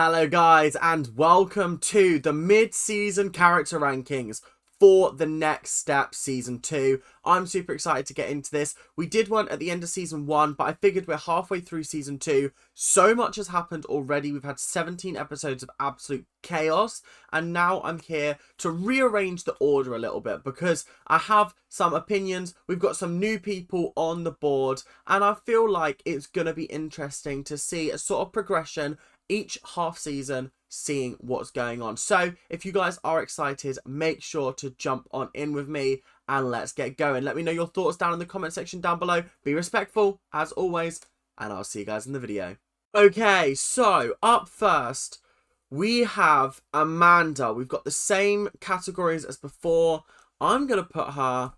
Hello guys and welcome to the mid-season character rankings for the Next Step Season 2. I'm super excited to get into this. We did one at the end of Season 1, but I figured we're halfway through Season 2. So much has happened already. We've had 17 episodes of absolute chaos, and now I'm here to rearrange the order a little bit because I have some opinions. We've got some new people on the board, and I feel like it's going to be interesting to see a sort of progression each half season, seeing what's going on. So if you guys are excited, make sure to jump on in with me and let's get going. Let me know your thoughts down in the comment section down below. Be respectful as always, and I'll see you guys in the video. Okay, so up first we have Amanda. We've got the same categories as before. I'm gonna put her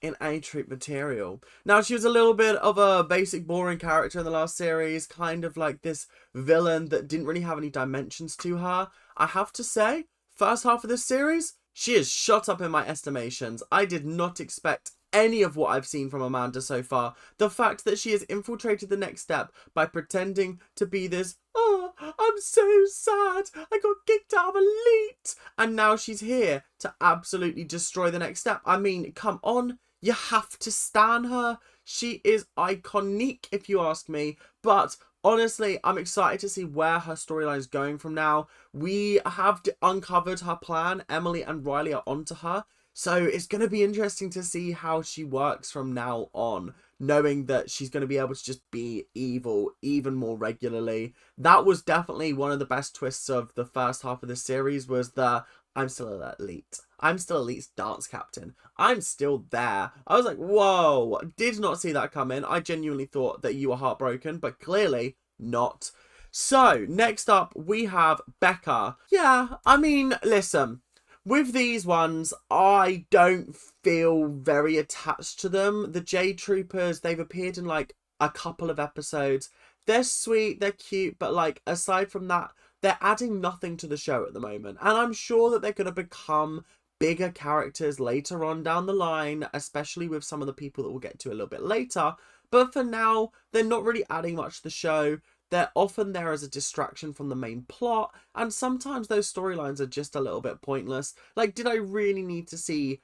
in A Troop material. Now, she was a little bit of a basic boring character in the last series, kind of like this villain that didn't really have any dimensions to her. I have to say, first half of this series, she is shot up in my estimations. I did not expect any of what I've seen from Amanda so far. The fact that she has infiltrated the Next Step by pretending to be this, oh, I'm so sad, I got kicked out of Elite, and now she's here to absolutely destroy the Next Step. I mean, come on. You have to stan her. She is iconic, if you ask me. But honestly, I'm excited to see where her storyline is going from now. We have uncovered her plan. Emily and Riley are onto her. So it's going to be interesting to see how she works from now on, knowing that she's going to be able to just be evil even more regularly. That was definitely one of the best twists of the first half of the series, was the I'm still Elite. I'm still Elite's dance captain. I'm still there. I was like, whoa, did not see that come in. I genuinely thought that you were heartbroken, but clearly not. So, next up, we have Becca. Yeah, I mean, listen, with these ones, I don't feel very attached to them. The J Troopers, they've appeared in like a couple of episodes. They're sweet, they're cute, but like aside from that, they're adding nothing to the show at the moment. And I'm sure that they're going to become bigger characters later on down the line, especially with some of the people that we'll get to a little bit later. But for now, they're not really adding much to the show. They're often there as a distraction from the main plot, and sometimes those storylines are just a little bit pointless. Like, did I really need to see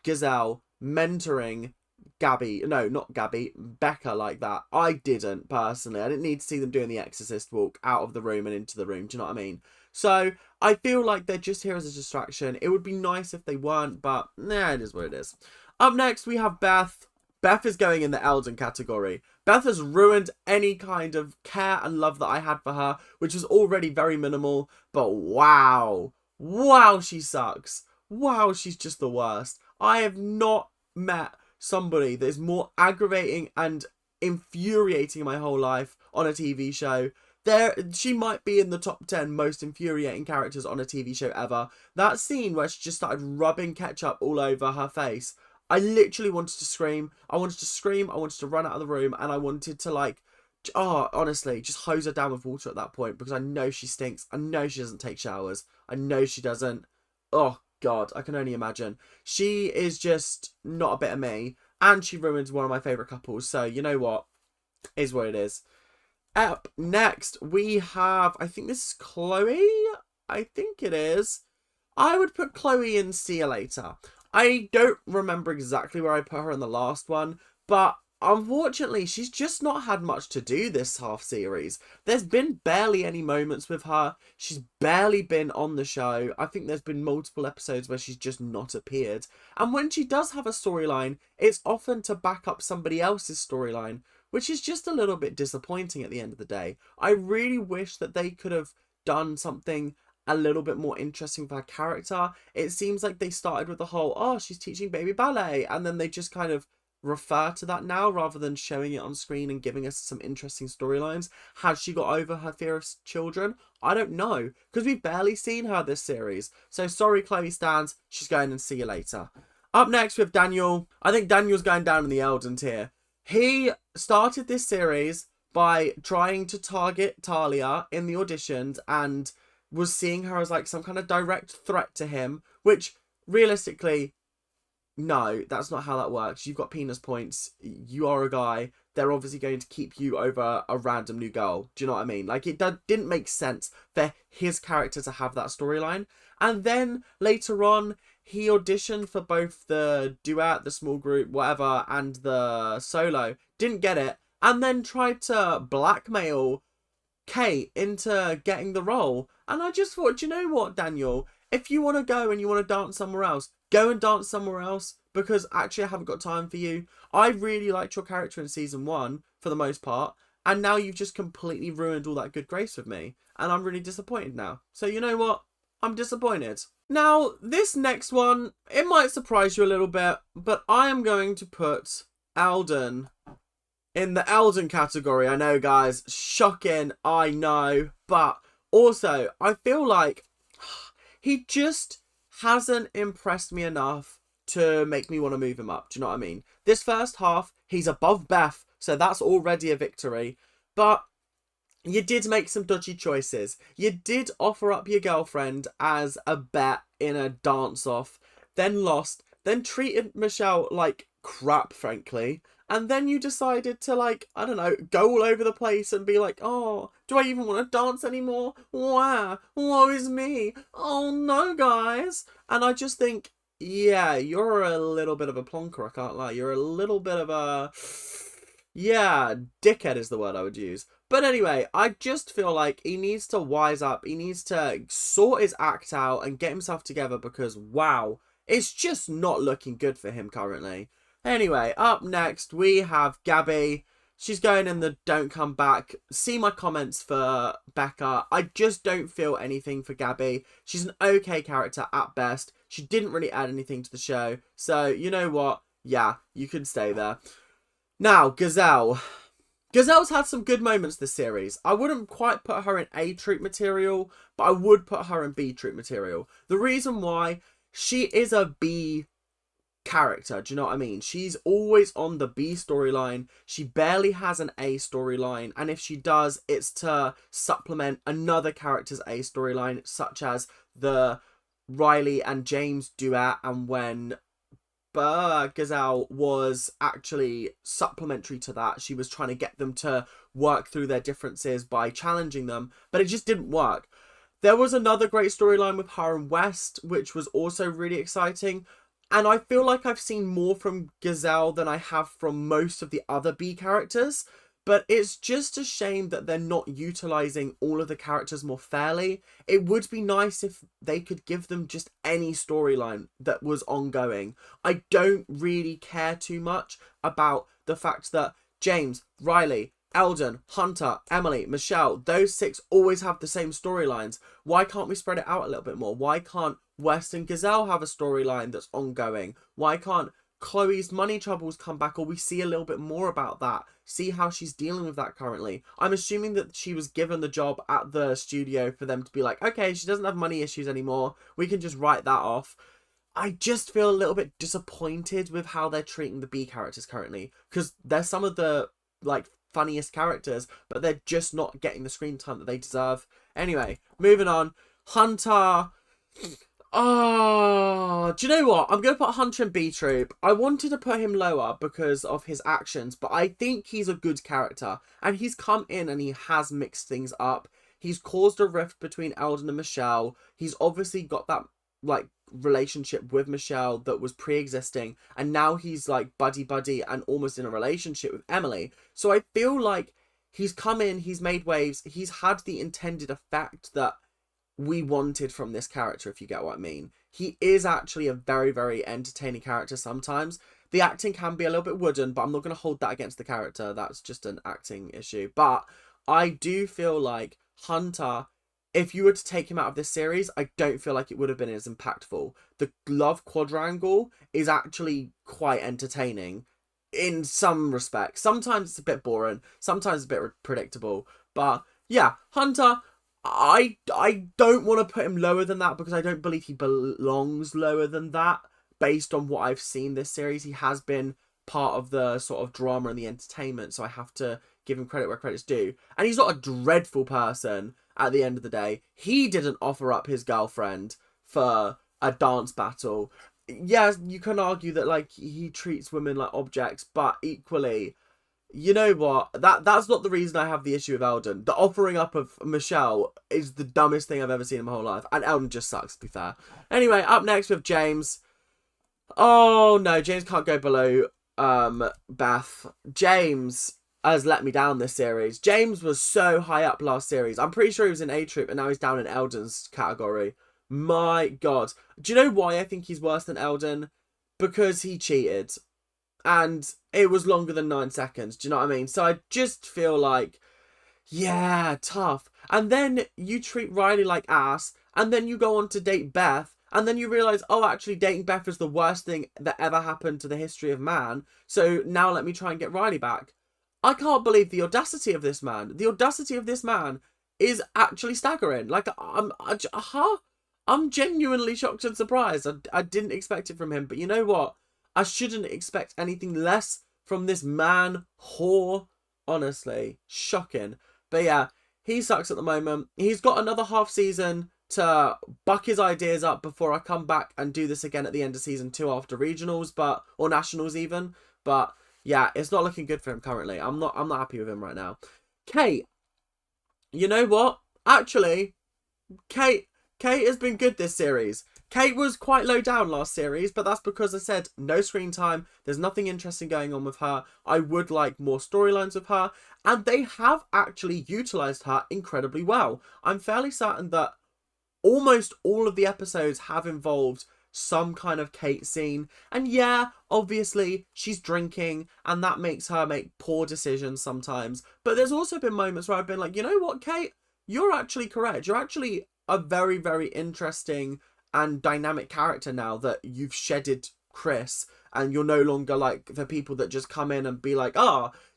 Gazelle mentoring Gabby, no, not Gabby, Becca like that? I didn't, personally. I didn't need to see them doing the exorcist walk out of the room and into the room, do you know what I mean? So, I feel like they're just here as a distraction. It would be nice if they weren't, but nah, it is what it is. Up next, we have Beth. Beth is going in the Eldon category. Beth has ruined any kind of care and love that I had for her, which was already very minimal, but wow. Wow, she sucks. Wow, she's just the worst. I have not met somebody that is more aggravating and infuriating in my whole life on a TV show. She might be in the top 10 most infuriating characters on a TV show ever. That scene where she just started rubbing ketchup all over her face, I literally wanted to scream. I wanted to scream, I wanted to run out of the room, and I wanted to like, oh, honestly, just hose her down with water at that point, because I know she stinks. I know she doesn't take showers. I know she doesn't. Oh, God, I can only imagine. She is just not a bit of me, and she ruins one of my favourite couples, so you know what? Is what it is. Up next, we have, I think this is Chloe? I think it is. I would put Chloe in See You Later. I don't remember exactly where I put her in the last one, but unfortunately, she's just not had much to do this half series. There's been barely any moments with her. She's barely been on the show. I think there's been multiple episodes where she's just not appeared. And when she does have a storyline, it's often to back up somebody else's storyline, which is just a little bit disappointing at the end of the day. I really wish that they could have done something a little bit more interesting for her character. It seems like they started with the whole, oh, she's teaching baby ballet, and then they just kind of refer to that now rather than showing it on screen and giving us some interesting storylines. Has she got over her fear of children? I don't know, because we've barely seen her this series. So sorry, Chloe Stans, she's going and See You Later. Up next we have Daniel. I think Daniel's going down in the Eldon tier. He started this series by trying to target Talia in the auditions and was seeing her as like some kind of direct threat to him, which realistically no, that's not how that works. You've got penis points. You are a guy. They're obviously going to keep you over a random new girl. Do you know what I mean? Like, didn't make sense for his character to have that storyline. And then later on, he auditioned for both the duet, the small group, whatever, and the solo. Didn't get it. And then tried to blackmail Kate into getting the role. And I just thought, do you know what, Daniel? If you want to go and you want to dance somewhere else, go and dance somewhere else, because actually I haven't got time for you. I really liked your character in season 1 for the most part, and now you've just completely ruined all that good grace with me, and I'm really disappointed now. So you know what? I'm disappointed. Now, this next one, it might surprise you a little bit, but I am going to put Eldon in the Eldon category. I know, guys, shocking, I know, but also I feel like he just hasn't impressed me enough to make me want to move him up. Do you know what I mean? This first half, he's above Beth, so that's already a victory. But you did make some dodgy choices. You did offer up your girlfriend as a bet in a dance-off, then lost, then treated Michelle like crap, frankly. And then you decided to, like, I don't know, go all over the place and be like, oh, do I even want to dance anymore? Wow, woe is me. Oh, no, guys. And I just think, yeah, you're a little bit of a plonker, I can't lie. You're a little bit of a, yeah, dickhead is the word I would use. But anyway, I just feel like he needs to wise up. He needs to sort his act out and get himself together because, wow, it's just not looking good for him currently. Anyway, up next, we have Gabby. She's going in the don't come back. See my comments for Becca. I just don't feel anything for Gabby. She's an okay character at best. She didn't really add anything to the show. So, you know what? Yeah, you can stay there. Now, Gazelle. Gazelle's had some good moments this series. I wouldn't quite put her in A troop material, but I would put her in B troop material. The reason why, she is a B character, do you know what I mean? She's always on the B storyline. She barely has an A storyline, and if she does, it's to supplement another character's A storyline, such as the Riley and James duet, and when Gazelle was actually supplementary to that. She was trying to get them to work through their differences by challenging them, but it just didn't work. There was another great storyline with her and West, which was also really exciting. And I feel like I've seen more from Gazelle than I have from most of the other B characters. But it's just a shame that they're not utilising all of the characters more fairly. It would be nice if they could give them just any storyline that was ongoing. I don't really care too much about the fact that James, Riley, Eldon, Hunter, Emily, Michelle, those 6 always have the same storylines. Why can't we spread it out a little bit more? Why can't West and Gazelle have a storyline that's ongoing? Why can't Chloe's money troubles come back, or we see a little bit more about that? See how she's dealing with that currently. I'm assuming that she was given the job at the studio for them to be like, okay, she doesn't have money issues anymore. We can just write that off. I just feel a little bit disappointed with how they're treating the B characters currently, because they're some of the, like, funniest characters, but they're just not getting the screen time that they deserve. Anyway, moving on. Hunter. Oh, do you know what? I'm going to put Hunter in B troop. I wanted to put him lower because of his actions, but I think he's a good character. And he's come in and he has mixed things up. He's caused a rift between Eldon and Michelle. He's obviously got that, like, relationship with Michelle that was pre-existing. And now he's, like, buddy-buddy and almost in a relationship with Emily. So I feel like he's come in, he's made waves. He's had the intended effect that we wanted from this character, if you get what I mean. He is actually a very, very entertaining character sometimes. The acting can be a little bit wooden, but I'm not going to hold that against the character. That's just an acting issue. But I do feel like Hunter, if you were to take him out of this series, I don't feel like it would have been as impactful. The love quadrangle is actually quite entertaining in some respects. Sometimes it's a bit boring. Sometimes it's a bit predictable. But yeah, Hunter, I don't want to put him lower than that because I don't believe he belongs lower than that. Based on what I've seen this series, he has been part of the sort of drama and the entertainment, so I have to give him credit where credit's due. And he's not a dreadful person at the end of the day. He didn't offer up his girlfriend for a dance battle. yeah, you can argue that like he treats women like objects, but equally, you know what? That's not the reason I have the issue with Eldon. The offering up of Michelle is the dumbest thing I've ever seen in my whole life, and Eldon just sucks, to be fair. Anyway, up next with James. Oh no, James can't go below Beth. James has let me down this series. James was so high up last series. I'm pretty sure he was in A Troop and now he's down in Eldon's category. My God. Do you know why I think he's worse than Eldon? Because he cheated. And it was longer than 9 seconds. Do you know what I mean? So I just feel like, yeah, tough. And then you treat Riley like ass. And then you go on to date Beth. And then you realise, oh, actually, dating Beth is the worst thing that ever happened to the history of man. So now let me try and get Riley back. I can't believe the audacity of this man. The audacity of this man is actually staggering. Like, I'm genuinely shocked and surprised. I didn't expect it from him. But you know what? I shouldn't expect anything less from this man whore. Honestly, shocking. But yeah, he sucks at the moment. He's got another half season to buck his ideas up before I come back and do this again at the end of season 2 after regionals, or nationals even. But yeah, it's not looking good for him currently. I'm not happy with him right now. Kate, you know what? Actually, Kate has been good this series. Kate was quite low down last series, but that's because I said no screen time. There's nothing interesting going on with her. I would like more storylines with her, and they have actually utilised her incredibly well. I'm fairly certain that almost all of the episodes have involved some kind of Kate scene. And yeah, obviously, she's drinking, and that makes her make poor decisions sometimes. But there's also been moments where I've been like, you know what, Kate? You're actually correct. You're actually a very, very interesting and dynamic character now that you've shedded Chris, and you're no longer like the people that just come in and be like,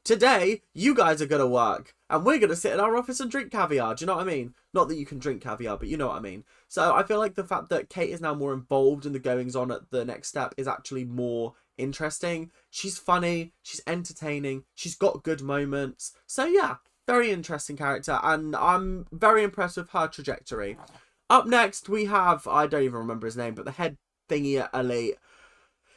today you guys are gonna work and we're gonna sit in our office and drink caviar. Do you know what I mean? Not that you can drink caviar, but you know what I mean. So I feel like the fact that Kate is now more involved in the goings on at the next step is actually more interesting. She's funny, she's entertaining, she's got good moments. So yeah, very interesting character, and I'm very impressed with her trajectory. Up next, we have, I don't even remember his name, but the head thingy at Elite.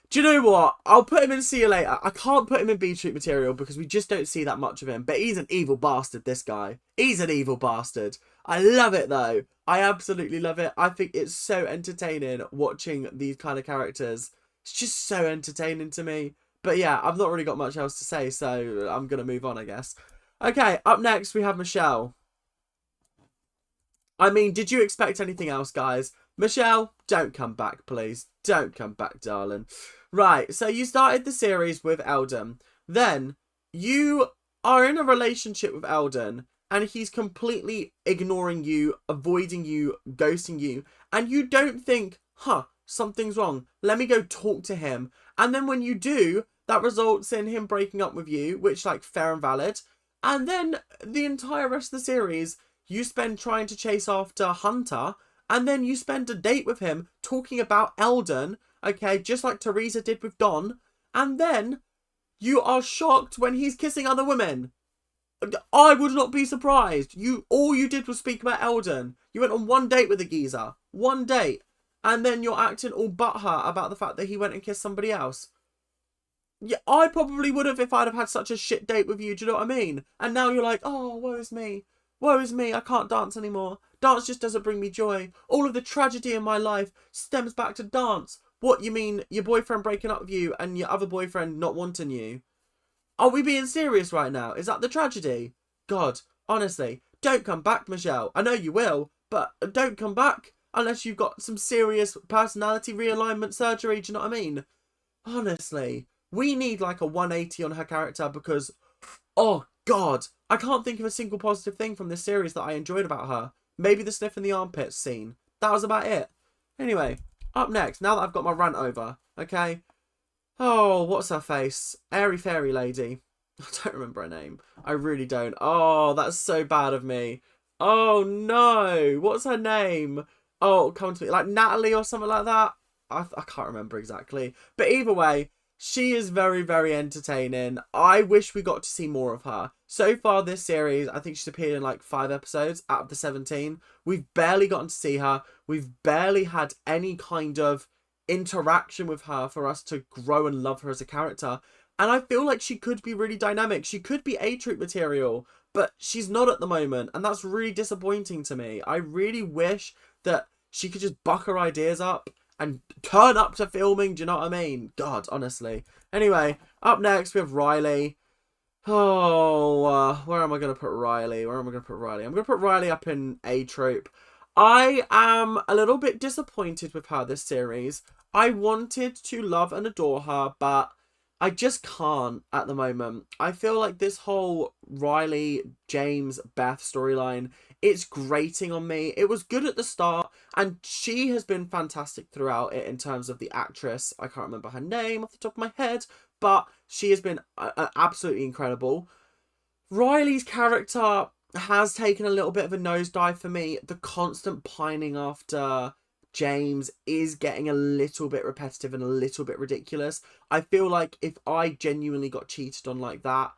Do you know what? I'll put him in See You Later. I can't put him in B Troop material because we just don't see that much of him. But he's an evil bastard, this guy. He's an evil bastard. I love it, though. I absolutely love it. I think it's so entertaining watching these kind of characters. It's just so entertaining to me. But yeah, I've not really got much else to say, so I'm going to move on, I guess. Okay, up next, we have Michelle. I mean, did you expect anything else, guys? Michelle, don't come back, please. Don't come back, darling. Right, so you started the series with Eldon. Then, you are in a relationship with Eldon, and he's completely ignoring you, avoiding you, ghosting you, and you don't think, something's wrong. Let me go talk to him. And then when you do, that results in him breaking up with you, which, like, fair and valid. And then the entire rest of the series, you spend trying to chase after Hunter, and then you spend a date with him talking about Eldon, okay, just like Teresa did with Don, and then you are shocked when he's kissing other women. I would not be surprised. All you did was speak about Eldon. You went on one date with a geezer. One date. And then you're acting all butthurt about the fact that he went and kissed somebody else. Yeah, I probably would have if I'd have had such a shit date with you, do you know what I mean? And now you're like, oh, woe is me. Woe is me, I can't dance anymore. Dance just doesn't bring me joy. All of the tragedy in my life stems back to dance. What, you mean your boyfriend breaking up with you and your other boyfriend not wanting you? Are we being serious right now? Is that the tragedy? God, honestly, don't come back, Michelle. I know you will, but don't come back unless you've got some serious personality realignment surgery, do you know what I mean? Honestly, we need like a 180 on her character because, oh God, I can't think of a single positive thing from this series that I enjoyed about her. Maybe the sniff in the armpits scene. That was about it. Anyway, up next, now that I've got my rant over, okay? Oh, what's her face? Airy fairy lady. I don't remember her name. I really don't. Oh, that's so bad of me. Oh no, what's her name? Oh, come to me, like Natalie or something like that. I can't remember exactly. But either way, she is very, very entertaining. I wish we got to see more of her. So far this series, I think she's appeared in like 5 episodes out of the 17. We've barely gotten to see her. We've barely had any kind of interaction with her for us to grow and love her as a character. And I feel like she could be really dynamic. She could be A-Troop material, but she's not at the moment. And that's really disappointing to me. I really wish that she could just buck her ideas up and turn up to filming. Do you know what I mean? God, honestly. Anyway, up next we have Riley. Oh, where am I going to put Riley? I'm going to put Riley up in A-Troop. I am a little bit disappointed with her this series. I wanted to love and adore her, but I just can't at the moment. I feel like this whole Riley, James, Beth storyline, it's grating on me. It was good at the start, and she has been fantastic throughout it in terms of the actress. I can't remember her name off the top of my head, but she has been absolutely incredible. Riley's character has taken a little bit of a nosedive for me. The constant pining after James is getting a little bit repetitive and a little bit ridiculous. I feel like if I genuinely got cheated on like that,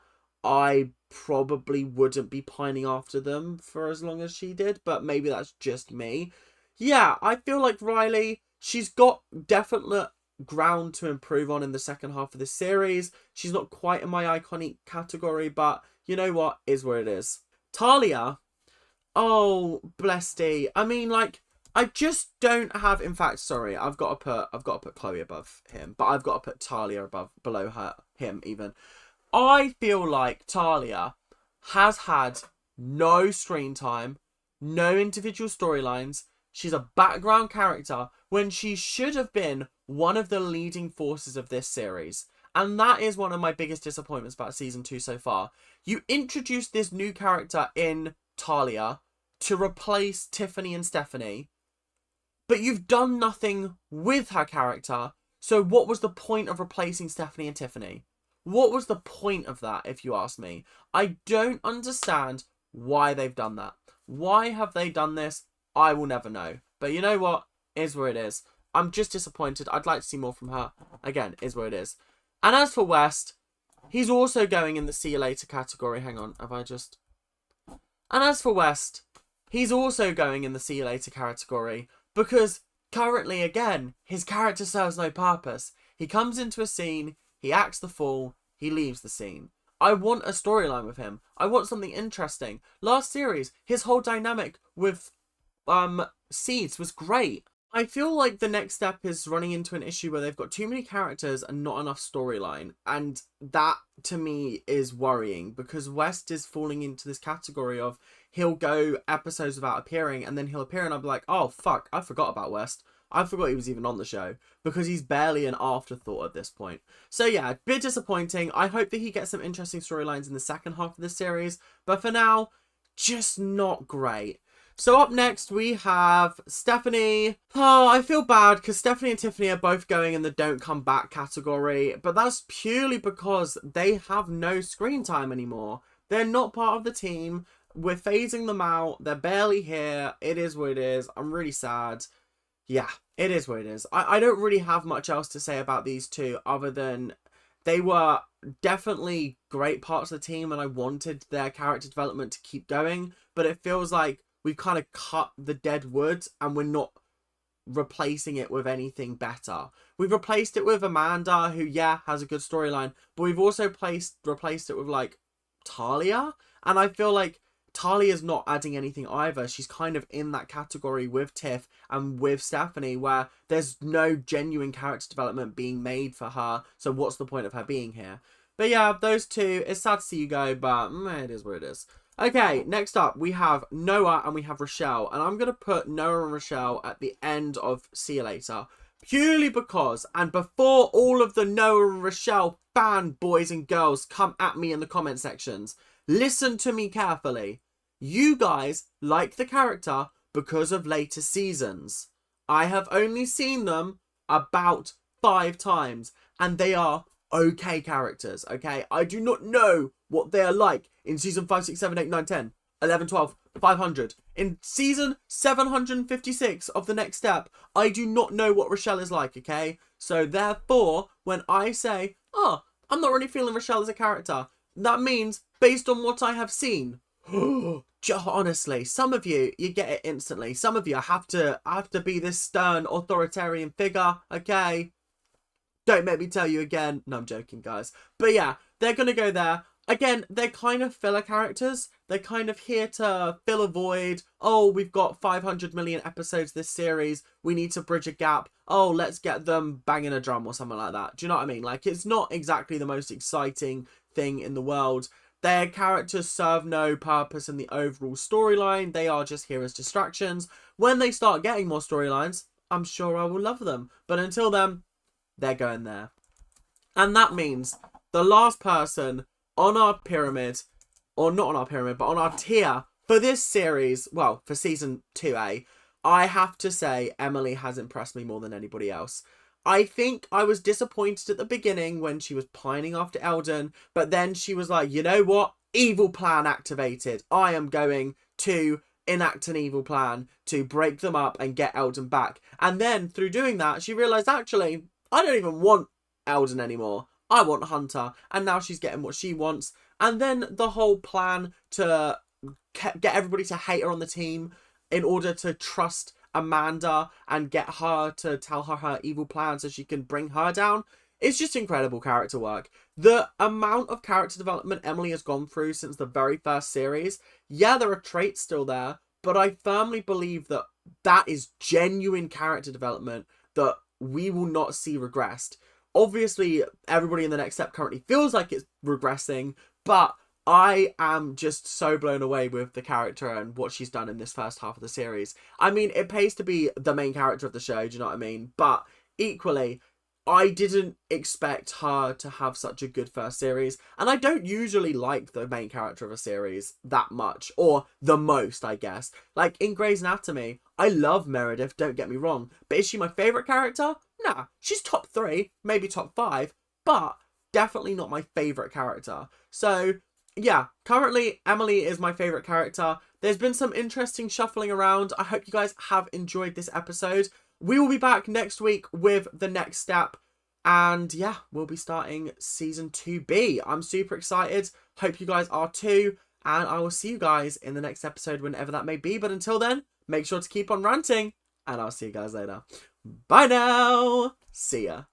I probably wouldn't be pining after them for as long as she did, but maybe that's just me. Yeah, I feel like Riley, she's got definite ground to improve on in the second half of this series. She's not quite in my iconic category, but you know what? Is what it is. Talia, oh, bless D. I mean, like, I just don't have. In fact, sorry, I've got to put Chloe above him, but I've got to put Talia below him even. I feel like Talia has had no screen time, no individual storylines. She's a background character when she should have been one of the leading forces of this series. And that is one of my biggest disappointments about season 2 so far. You introduced this new character in Talia to replace Tiffany and Stephanie, but you've done nothing with her character. So what was the point of replacing Stephanie and Tiffany? What was the point of that, if you ask me? I don't understand why they've done that. Why have they done this? I will never know. But you know what? Is where it is. I'm just disappointed. I'd like to see more from her. Again, is where it is. And as for West, he's also going in the see you later category. Hang on, have I just... And as for West, he's also going in the see you later category because currently, again, his character serves no purpose. He comes into a scene, he acts the fool, he leaves the scene. I want a storyline with him. I want something interesting. Last series, his whole dynamic with Seeds was great. I feel like the next step is running into an issue where they've got too many characters and not enough storyline. And that, to me, is worrying because West is falling into this category of he'll go episodes without appearing and then he'll appear and I'll be like, oh, fuck, I forgot about West. I forgot he was even on the show because he's barely an afterthought at this point. So yeah, a bit disappointing. I hope that he gets some interesting storylines in the second half of this series. But for now, just not great. So up next, we have Stephanie. Oh, I feel bad because Stephanie and Tiffany are both going in the don't come back category. But that's purely because they have no screen time anymore. They're not part of the team. We're phasing them out. They're barely here. It is what it is. I'm really sad. Yeah, it is what it is. I don't really have much else to say about these two other than they were definitely great parts of the team and I wanted their character development to keep going. But it feels like we've kind of cut the dead wood and we're not replacing it with anything better. We've replaced it with Amanda, who, yeah, has a good storyline, but we've also replaced it with, like, Talia. And I feel like Talia's not adding anything either. She's kind of in that category with Tiff and with Stephanie where there's no genuine character development being made for her. So what's the point of her being here? But yeah, those two, it's sad to see you go, but it is what it is. Okay, next up, we have Noah and we have Rochelle. And I'm going to put Noah and Rochelle at the end of See You Later. Purely because, and before all of the Noah and Rochelle fanboys and girls come at me in the comment sections, listen to me carefully. You guys like the character because of later seasons. I have only seen them about 5 times. And they are okay characters, okay? I do not know what they are like in season 5, 6, 7, 8, 9, 10, 11, 12, 500. In season 756 of The Next Step, I do not know what Rochelle is like, okay? So therefore, when I say, oh, I'm not really feeling Rochelle as a character, that means, based on what I have seen, honestly, some of you get it instantly. Some of you have to be this stern authoritarian figure, okay? Don't make me tell you again. No, I'm joking, guys. But yeah, they're gonna go there. Again, they're kind of filler characters. They're kind of here to fill a void. Oh, we've got 500 million episodes this series. We need to bridge a gap. Oh, let's get them banging a drum or something like that. Do you know what I mean? Like, it's not exactly the most exciting thing in the world. Their characters serve no purpose in the overall storyline. They are just here as distractions. When they start getting more storylines, I'm sure I will love them. But until then, they're going there. And that means the last person on our pyramid, or not on our pyramid, but on our tier for this series, well, for season 2A, I have to say Emily has impressed me more than anybody else. I think I was disappointed at the beginning when she was pining after Eldon, but then she was like, you know what? Evil plan activated. I am going to enact an evil plan to break them up and get Eldon back. And then through doing that, she realised, actually, I don't even want Eldon anymore. I want Hunter. And now she's getting what she wants. And then the whole plan to get everybody to hate her on the team in order to trust Amanda and get her to tell her evil plan so she can bring her down. It's just incredible character work. The amount of character development Emily has gone through since the very first series, yeah, there are traits still there, but I firmly believe that that is genuine character development that we will not see regressed. Obviously, everybody in the next step currently feels like it's regressing, but I am just so blown away with the character and what she's done in this first half of the series. I mean, it pays to be the main character of the show, do you know what I mean? But equally, I didn't expect her to have such a good first series. And I don't usually like the main character of a series that much. Or the most, I guess. Like in Grey's Anatomy, I love Meredith, don't get me wrong. But is she my favourite character? Nah, she's top 3, maybe top 5. But definitely not my favourite character. So yeah, currently Emily is my favourite character. There's been some interesting shuffling around. I hope you guys have enjoyed this episode. We will be back next week with the next step. And yeah, we'll be starting season 2B. I'm super excited. Hope you guys are too. And I will see you guys in the next episode whenever that may be. But until then, make sure to keep on ranting. And I'll see you guys later. Bye now. See ya.